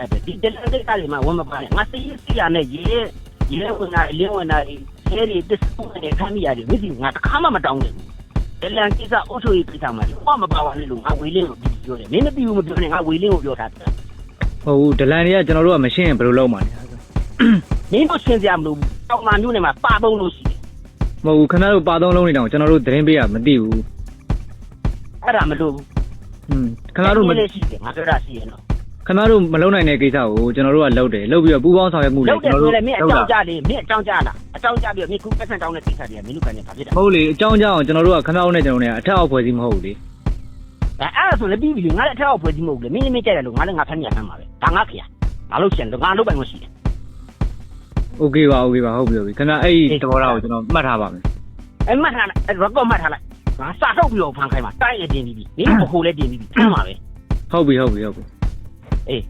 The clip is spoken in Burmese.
အဲ့ဒီတလန်ကိစ္စတွေမှာဝန်မပါနဲ့ငါစီရနဲ့ရဲဝင်လာလင်းဝင်လာခဲတွေတစ်စုံနဲ့ခမ်းမိရတယ်မရှိငါတစ်ခါမှမတောင်းဘူးတလန်ကိစ္စအုပ်ချုပ်ရေးကိစ္စမှာဘာမှမပါပါနဲ့လို့ငါဝေလင်းကိုပြောတယ်မင်းမပြီးဘူးမပြောနဲ့ငါဝေလင်းကိုပြောထားတယ်ဟုတ်ဘူးဒလန်တွေကကျွန်တော်တို့ကမရှင်းရင်ဘယ်လိုလုပ်မှာလဲမင်းတို့ရှင်းပြမလို့တောင်မာမျိုးနဲ့မှာပါသုံးလို့ရှိတယ်မဟုတ်ဘူးခဏတို့ပါသုံးလုံးနေတောင်ကျွန်တော်တို့သတင်းပေးရမသိဘူးအဲ့ဒါမလို့ဘူးခဏတို့မလို့ရှိတယ်ငါပြောတာရှိရနော်ခဏတို့မလုံနိုင်တဲ့ကိစ္စကိုကျွန်တော်တို့ကလုပ်တယ်လုပ်ပြီးတော့ပူးပေါင်းဆောင်ရွက်မှုတွေကျွန်တော်တို့လည်းမင်းအကြောင်းကြားလေမင်းအကြောင်းကြားလားအကြောင်းကြားပြီးတော့မင်းခုပတ်စံတောင်းတဲ့ကိစ္စတွေကမင်းတို့ကနေဘာဖြစ်တာဟုတ်လေအကြောင်းကြားအောင်ကျွန်တော်တို့ကခဏတို့နဲ့ကျွန်တော်တို့ကအထက်အောက်ဖွဲ့စည်းမဟုတ်ဘူးလေအဲ့ဒါဆိုလည်းပြီးပြီလေငါလည်းအထက်အောက်ဖွဲ့စည်းမဟုတ်ဘူးလေမင်းကြိုက်တယ်လို့ငါလည်းငါဖမ်းမြတ်ဖမ်းပါပဲဒါငါခရငါလုပ်ချင်လို့ငါလုပ်ပိုင်လို့ရှိတယ်โอเคပါဟုတ်ပြီခဏအဲ့ဒီသဘောထားကိုကျွန်တော်မှတ်ထားပါမယ်အဲ့မှတ်ထားလိုက်ရောကောမှတ်ထားလိုက်ငါစာထုတ်ပြီးတော့ဖမ်းခိုင်းမှာတိုက်ရတင်ပြီးပြီမင်းကိုခိုးလဲတင်ပြီးပြီဖမ်းပါပဲဟုတ်ပြီအေး